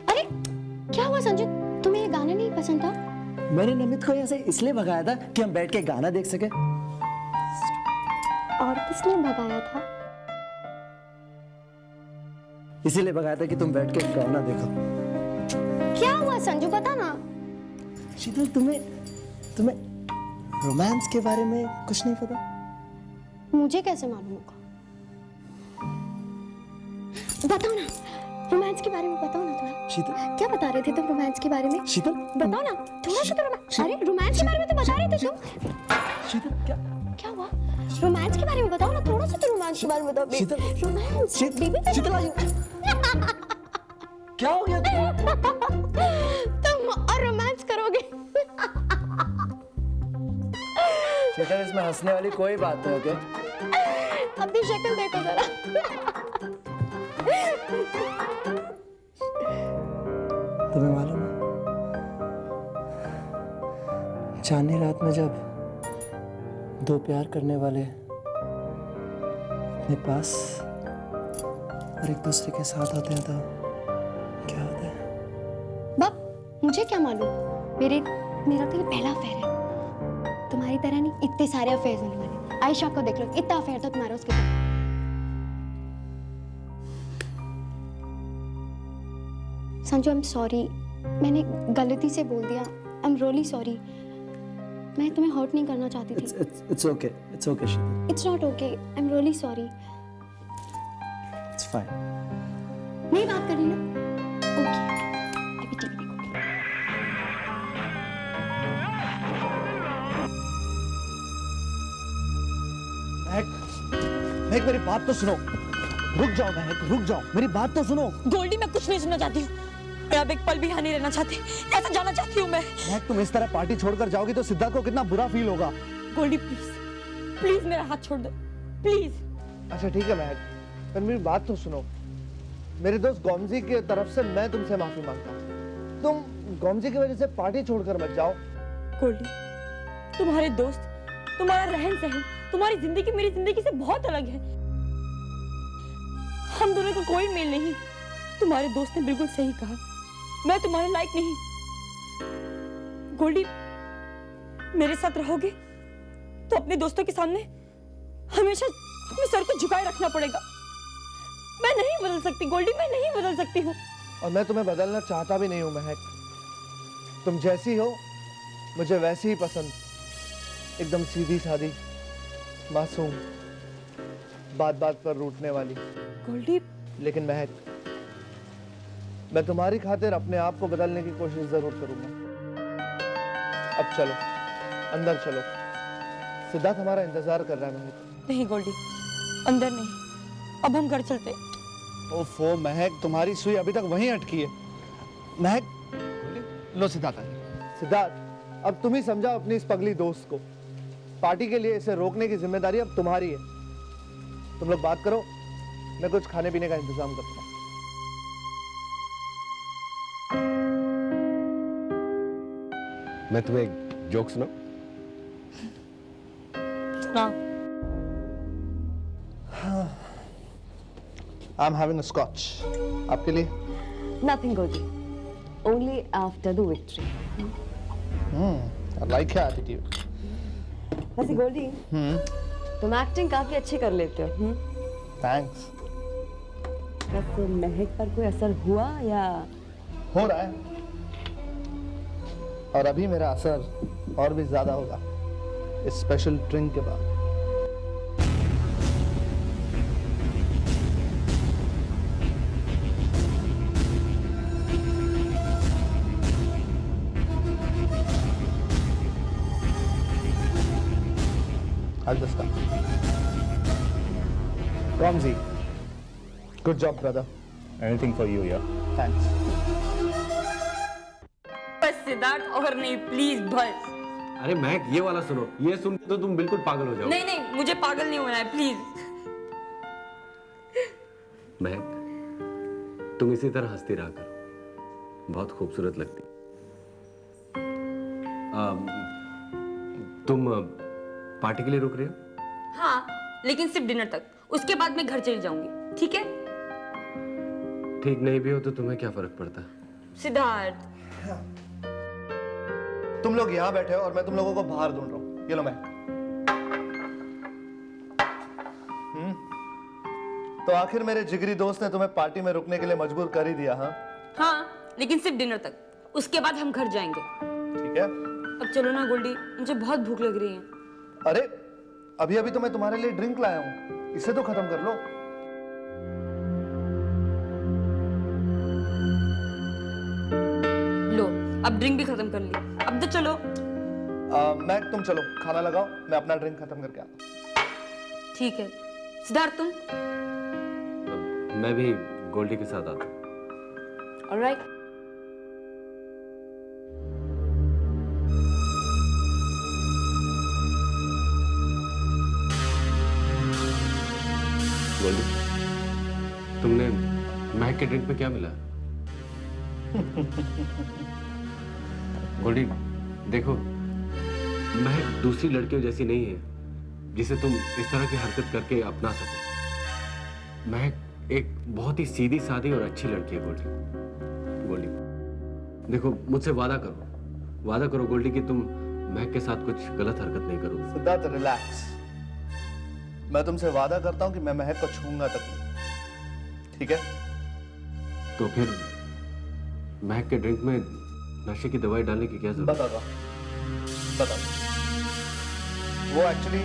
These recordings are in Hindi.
अरे क्या हुआ संजू, तुम्हें ये गाना नहीं पसंद था? मैंने नमित को यहाँ से इसलिए भगाया था कि हम बैठ के गाना देख सके। और किसने भगाया था? इसीलिए भगाया था कि तुम बैठ के गाना देखो। क्या हुआ संजू, बता ना। शीतल, तुम्हें रोमांस के बारे में कुछ नहीं पता? मुझे कैसे मालूम होगा? बताओ ना, रोमांस के बारे में बताओ ना थोड़ा। शीतल, क्या बता रहे थे तुम रोमांस के बारे में? शीतल बताओ ना थोड़ा सा तो अरे रोमांस के बारे में तो बता रहे थे तुम। शीतल, क्या हुआ? रोमांस के बारे में बताओ ना, थोड़ा सा तो रोमांस के बारे में बताओ। शीतल, रोमांस बेबी, शीतल क्या हो गया तुम और रोमांस करोगे? शीतल, इसमें हंसने वाली कोई बात नहीं। ओके, अपनी शक्ल देखो जरा। तुम्हें मालूम है, चांदनी रात में जब दो प्यार करने वाले अपने पास और एक दूसरे के साथ होते हैं तो क्या होता है? बाप, मुझे क्या मालूम, मेरा तो ये पहला अफेयर है। तुम्हारी तरह नहीं, इतने सारे अफेयर्स होने वाले। आयशा को देख लो, इतना अफेयर था तुम्हारा उसके साथ। संजू, आई एम सॉरी, मैंने गलती से बोल दिया। I am really sorry. मैं तुम्हें हर्ट नहीं करना चाहती थी। It's okay, Sheetal. It's not okay, I am really sorry. It's fine. नहीं बात करनी ना? ओके, अभी टीवी देखोगे। महक, मेरी बात तो सुनो। रुक जाओ महक, रुक जाओ, मेरी बात तो सुनो। गोल्डी, मैं कुछ नहीं सुनना चाहती हूँ। मैं अब एक पल भी यहाँ नहीं रहना चाहती। ऐसा जाना चाहती हूँ मैं। महक, तुम इस तरह पार्टी छोड़कर जाओगी तो सिद्धार्थ को कितना बुरा फील होगा। गोल्डी प्लीज, प्लीज मेरा हाथ छोड़ दो, प्लीज। अच्छा ठीक है महक, पर मेरी बात तो सुनो। मेरे दोस्त गोमजी की तरफ से मैं तुमसे माफी मांगता हूँ। तुम गोमजी की वजह से पार्टी छोड़कर मत जाओ। गोल्डी, तुम्हारे दोस्त, तुम्हारा रहन सहन, तुम्हारी जिंदगी मेरी जिंदगी से बहुत अलग है। हम दोनों का कोई मेल नहीं। तुम्हारे दोस्त ने बिल्कुल सही कहा, मैं तुम्हारे लायक नहीं। गोल्डी, मेरे साथ रहोगे तो अपने दोस्तों के सामने हमेशा अपने सर को झुकाए रखना पड़ेगा। मैं नहीं बदल सकती गोल्डी, मैं नहीं बदल सकती हूँ। और मैं तुम्हें बदलना चाहता भी नहीं हूँ महक। तुम जैसी हो मुझे वैसी ही पसंद। एकदम सीधी सादी, मासूम, बात बात पर रूठने वाली। गोल्डी, लेकिन महक, मैं तुम्हारी खातिर अपने आप को बदलने की कोशिश जरूर करूंगा। अब चलो, अंदर चलो, सिद्धार्थ हमारा इंतजार कर रहा है। महक, नहीं गोल्डी, अंदर नहीं, अब हम घर चलते। ओफो महक, तुम्हारी सुई अभी तक वहीं अटकी है। महक, लो सिद्धार्थ आइए। सिद्धार्थ, अब तुम ही समझाओ अपनी इस पगली दोस्त को। पार्टी के लिए इसे रोकने की जिम्मेदारी अब तुम्हारी है। तुम लोग बात करो, मैं कुछ खाने पीने का इंतजाम करता हूँ। मैं तुम्हें एक जोक सुनाऊं? हाँ। I am having a scotch. आपके लिए? Nothing, Goldie. Only after the victory. I like your attitude. वैसे गोल्डी, तुम एक्टिंग काफी अच्छी कर लेते हो। थैंक्स। वैसे महक पर कोई असर हुआ या? हो रहा है, और अभी मेरा असर और भी ज्यादा होगा इस स्पेशल ड्रिंक के बाद। I'll just start. Ramzi, good job, brother. Anything for you, yeah. Thanks. बस सिद्धार्थ, और नहीं प्लीज, बस। अरे महक, ये वाला सुनो। ये सुन के तो तुम बिल्कुल पागल हो जाओ। नहीं नहीं, मुझे पागल नहीं होना है, प्लीज। महक, तुम इसी तरह हंसती रहा करो, बहुत खूबसूरत लगती। तुम पार्टी के लिए रुक रहे हो? हाँ, लेकिन सिर्फ डिनर तक। उसके बाद मैं घर चली जाऊंगी, ठीक है? ठीक नहीं भी हो तो तुम्हें क्या फर्क पड़ता? सिद्धार्थ, तुम लोग यहाँ बैठे हो और मैं तुम लोगों को बाहर ढूंढ रहा हूँ। ये लो मैं। तो आखिर मेरे जिगरी दोस्त ने तुम्हें पार्टी में रुकने के लिए मजबूर कर ही दिया, हाँ? हाँ, लेकिन सिर्फ डिनर तक। उसके बाद हम घर जाएंगे। ठीक है। अब चलो ना गोल्डी, मुझे बहुत भूख लग रही है। अरे अभी अभी तो मैं तुम्हारे लिए ड्रिंक लाया हूँ, इसे तो खत्म कर लो। लो, अब ड्रिंक भी खत्म कर ली। अब तो चलो। मैं तुम चलो, खाना लगाओ, मैं अपना ड्रिंक खत्म करके आता हूँ। ठीक है। सिद्धार्थ, तुम? मैं भी गोल्डी के साथ आता हूँ। ऑलराइट। गोल्डी, तुमने महक के ड्रिंक में क्या मिला? गोल्डी, देखो, महक दूसरी लड़कियों जैसी नहीं है जिसे तुम इस तरह की हरकत करके अपना सको। महक एक बहुत ही सीधी सादी और अच्छी लड़की है गोल्डी। गोल्डी, देखो, मुझसे वादा करो गोल्डी कि तुम महक के साथ कुछ गलत हरकत नहीं करोगे। सिद्धार्थ, रिलैक्स। मैं तुमसे वादा करता हूँ कि मैं महक को छूंगा तक नहीं, ठीक है? तो फिर महक के ड्रिंक में नशे की दवाई डालने की क्या जरूरत? बता वो एक्चुअली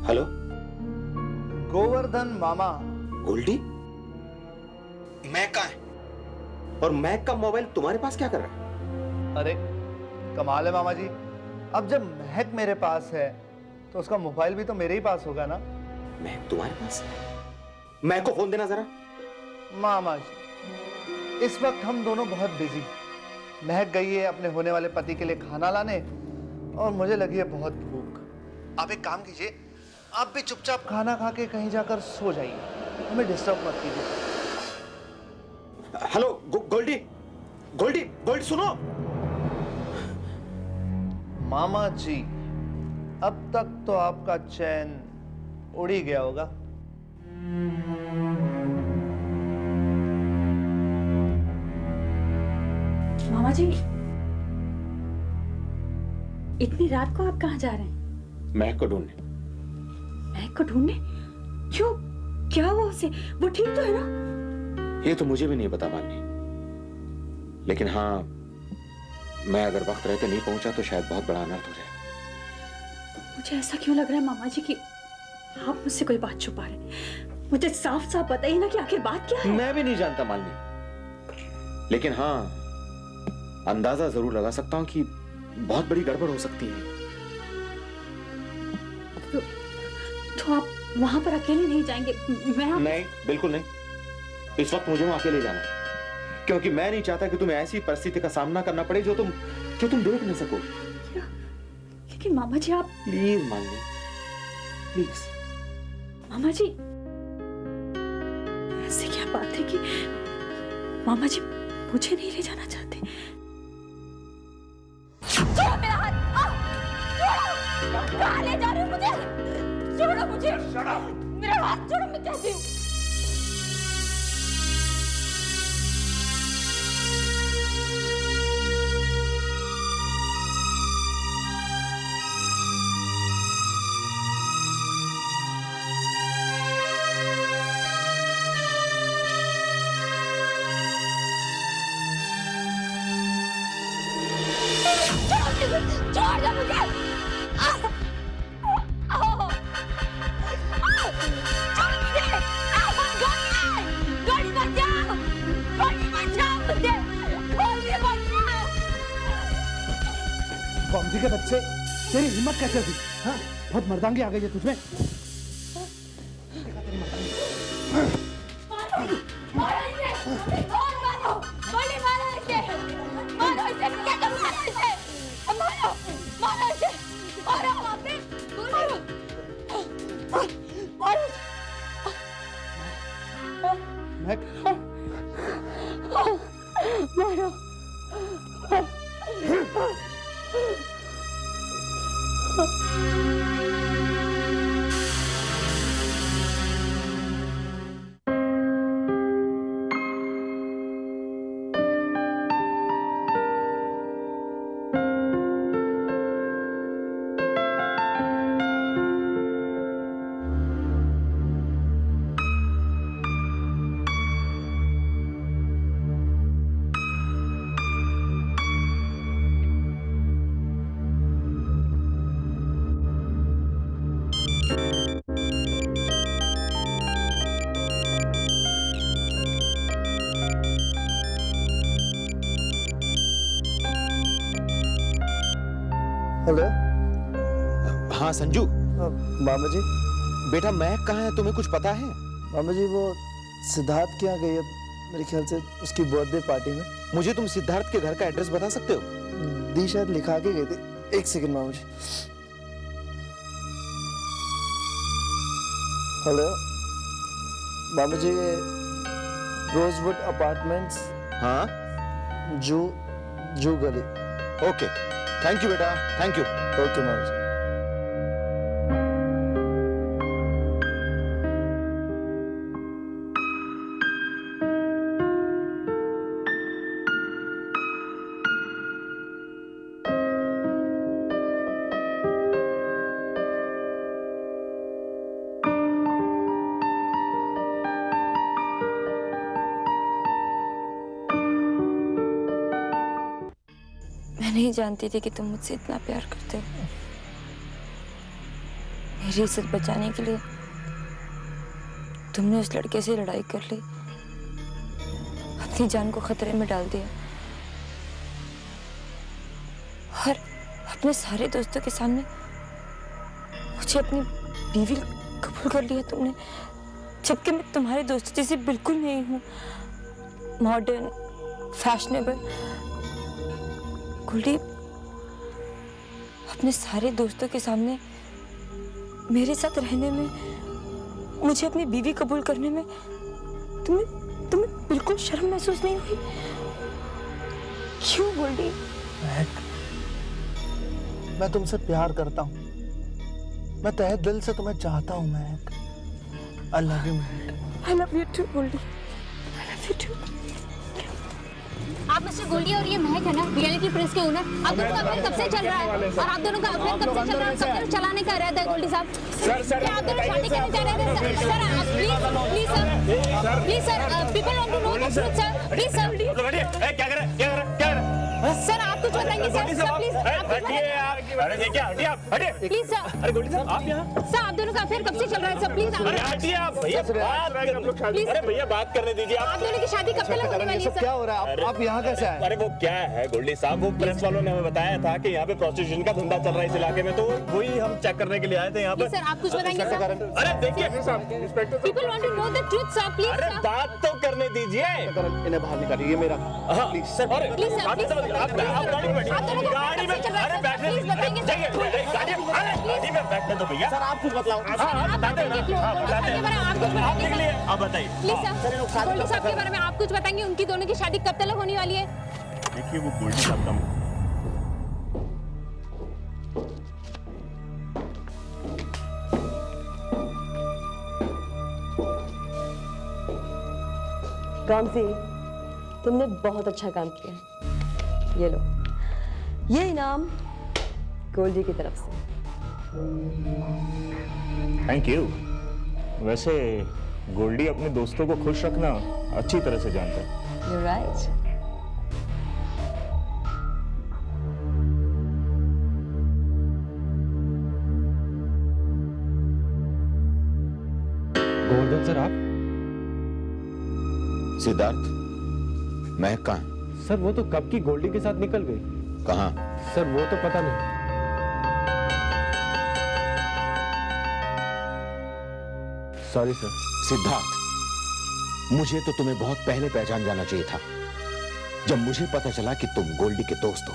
हेलो, गोवर्धन मामा। गोल्डी, मैक कहाँ है? और मैक का मोबाइल तुम्हारे पास क्या कर रहा है? अरे कमाल है मामा जी, अब जब महक मेरे पास है तो उसका मोबाइल भी तो मेरे ही पास होगा ना। मैक तुम्हारे पास है? मैक को फोन देना जरा। मामा जी, इस वक्त हम दोनों बहुत बिजी। महक गई है अपने होने वाले पति के लिए खाना लाने और मुझे लगी है बहुत भूख। आप एक काम कीजिए, आप भी चुपचाप खाना खा के कहीं जाकर सो जाइए, हमें डिस्टर्ब मत कीजिए। हेलो गोल्डी, गोल्डी, गोल्डी सुनो। मामा जी, अब तक तो आपका चैन उड़ ही गया होगा। मामा जी, इतनी रात को आप कहाँ जा रहे हैं? महक को ढूंढने। महक को ढूंढने? क्यों? क्या हुआ उसे? वो ठीक तो है ना? ये तो मुझे भी नहीं पता माननी, लेकिन हाँ, मैं अगर वक्त रहते नहीं पहुंचा तो शायद बहुत बड़ा अनर्थ हो जाए। मुझे ऐसा क्यों लग रहा है मामा जी कि आप मुझसे कोई बात छुपा रहे हैं? मुझे साफ साफ बताइए ना कि आखिर बात क्या है। मैं भी नहीं जानता मालनी, लेकिन हाँ, अंदाजा जरूर लगा सकता हूं कि बहुत बड़ी गड़बड़ हो सकती है। तो आप वहां पर अकेले नहीं जाएंगे? नहीं, बिल्कुल नहीं। इस वक्त मुझे वहां अकेले जाना है, क्योंकि मैं नहीं चाहता कि तुम्हें ऐसी परिस्थिति का सामना करना पड़े जो तुम देख न सको। लेकिन मामा जी, आप प्लीज मालनी, प्लीज। मामा जी, ऐसी क्या बात है कि मामा जी मुझे नहीं ले जाना चाहते? छोड़ो मेरा हाथ! छोड़ो! कहाँ ले जा रहे हो मुझे? छोड़ो मुझे! मेरा हाथ छोड़ो, मैं कहती हूँ। छोड़ दो मुझे! छोड़ मुझे! गोली बचाओ! गोली बचाओ मुझे! गोली बचाओ! बमजी के बच्चे, तेरी हिम्मत कैसे हुई? हाँ, बहुत मर्दांगी आ गई है तुझमें। मारो इसे! और मारो! गोली मारो इसे! मारो इसे! क्या मारो इसे! मारो! हेलो हाँ संजू, मामा जी। बेटा महक कहाँ है, तुम्हें कुछ पता है? मामा जी वो सिद्धार्थ के यहाँ गई है, मेरे ख्याल से उसकी बर्थडे पार्टी में। मुझे तुम सिद्धार्थ के घर का एड्रेस बता सकते हो? दी शायद लिखा के गई थी। एक सेकंड मामा जी। हेलो मामा जी, रोजवुड अपार्टमेंट्स, हाँ जू गली। ओके, थैंक यू बेटा, थैंक यू। ओके मामा जी। मैं नहीं जानती थी कि तुम मुझसे इतना प्यार करते हो। मेरी इज्जत बचाने के लिए तुमने उस लड़के से लड़ाई कर ली, अपनी जान को खतरे में डाल दिया और अपने सारे दोस्तों के सामने मुझे अपनी बीवी कबूल कर लिया तुमने, जबकि मैं तुम्हारे दोस्तों जैसी बिल्कुल नहीं हूँ। Modern, fashionable. कुलदीप, अपने सारे दोस्तों के सामने मेरे साथ रहने में, मुझे अपनी बीवी कबूल करने में तुम्हें बिल्कुल शर्म महसूस नहीं हुई? क्यों कुलदीप? महक, मैं तुमसे प्यार करता हूँ, मैं तहे दिल से तुम्हें चाहता हूँ महक। I love you Mahak. I love you too, Kuldeep. I love you too। आप मिस्टर गोल्डी और ये महक है ना, रियलिटी प्रेस के ओनर। आप दोनों का अफेयर कब से चल रहा है? और आप दोनों का अफेयर कब से चल रहा है? कब तक चलाने का इरादा है गोल्डी साहब? क्या आप दोनों शादी करने जा रहे हैं? सर आप please sir, people want to know the truth sir. Please sir, क्या कर रहे? सर आप कुछ बताएंगे सर? प्लीज अरे ये क्या, हटिए आप, हटिए। Please sir. अरे गोल्डी साहब, आप यहाँ? सर आप दोनों का अफेयर कब से चल रहा है सर? प्लीज अरे हटिए आप, भैया प्लीज अरे भैया बात करने दीजिए आप दोनों की शादी कब तक होने वाली है सब क्या सर? हो रहा है? आप यहाँ कैसे आए? अरे वो क्या है गोल्डी साहब, वो प्रेस वालों ने हमें बताया था कि यहाँ पे प्रोस्टिट्यूशन का धंधा चल रहा है इस इलाके में, तो वही हम चेक करने के लिए आए थे यहाँ पे। प्लीज सर आप कुछ बताएंगे सर? अरे देखिए people want to know the truth sir. Please अरे सर, बात तो करने दीजिए। इन्हें बाहर निकालिए, ये मेरा। हाँ प्लीज सर, अरे प्लीज सर, प्लीज सर, आप गाड़ी में बैठिए, आप दोनों का गाड़ी में, कब से चल रहा है अरे सर? बैठने प्लीज बताएंगे सर? गाड़ी में बैठने दो भैया। सर आप कुछ बताओ। हाँ बताते हैं ना, हाँ बताते हैं। आप कुछ आप बताएंगे देख लिए, सर? आप बताइए। प्लीज सर, गोल्डी साहब के बारे में आप कुछ बताएंगे? उनकी दोनों की शादी कब तक होने वाली है? देखिए वो गोल्डी साहब का कामसी, तुमने बहुत अच्छा काम किया। ये लो, ये इनाम गोल्डी की तरफ से। Thank you. वैसे गोल्डी अपने दोस्तों को खुश रखना अच्छी तरह से जानता है। You're right. गोवर्धन सर आप? सिद्धार्थ, महक कहाँ है? सर वो तो कब की गोल्डी के साथ निकल गई। कहाँ? सर वो तो पता नहीं। Sorry sir. सिद्धार्थ, मुझे तो तुम्हें बहुत पहले पहचान जाना चाहिए था, जब मुझे पता चला कि तुम गोल्डी के दोस्त हो।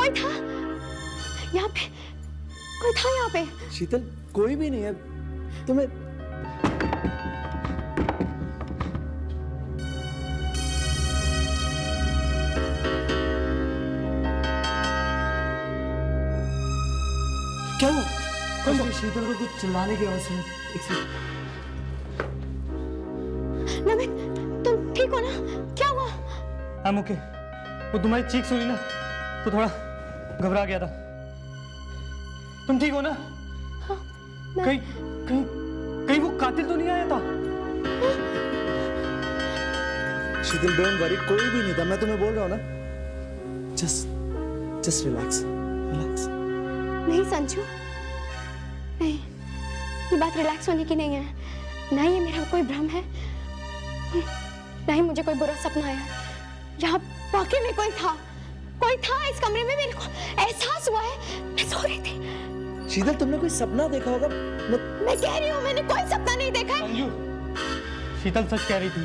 कोई था यहाँ पे, कोई था यहाँ पे। शीतल, कोई भी नहीं है। तुम्हें क्या हुआ? कौन सा? शीतल को कुछ चिल्लाने की आवाज सुनी। एक सेकंड। नमित, तुम ठीक हो ना? क्या हुआ? I'm okay। वो तुम्हारी चीख सुनी ना तो थोड़ा घबरा गया था। तुम ठीक हो ना? हाँ, कहीं कहीं कहीं वो कातिल तो नहीं आया था? शीतल, डोंट वरी, कोई भी नहीं था। मैं तुम्हें बोल रहा हूँ ना, जस्ट रिलैक्स, रिलैक्स। नहीं संजू, नहीं, ये बात रिलैक्स होने की नहीं है। ना ये मेरा कोई भ्रम है, ना ही मुझे कोई बुरा सपना आया। यहाँ वाकई में कोई था इस कमरे में। मेरे को एहसास हुआ है, मैं सो रही थी। शीतल, तुमने कोई सपना देखा होगा। मैं कह रही हूँ, मैंने कोई सपना नहीं देखा है। संजू, शीतल सच कह रही थी।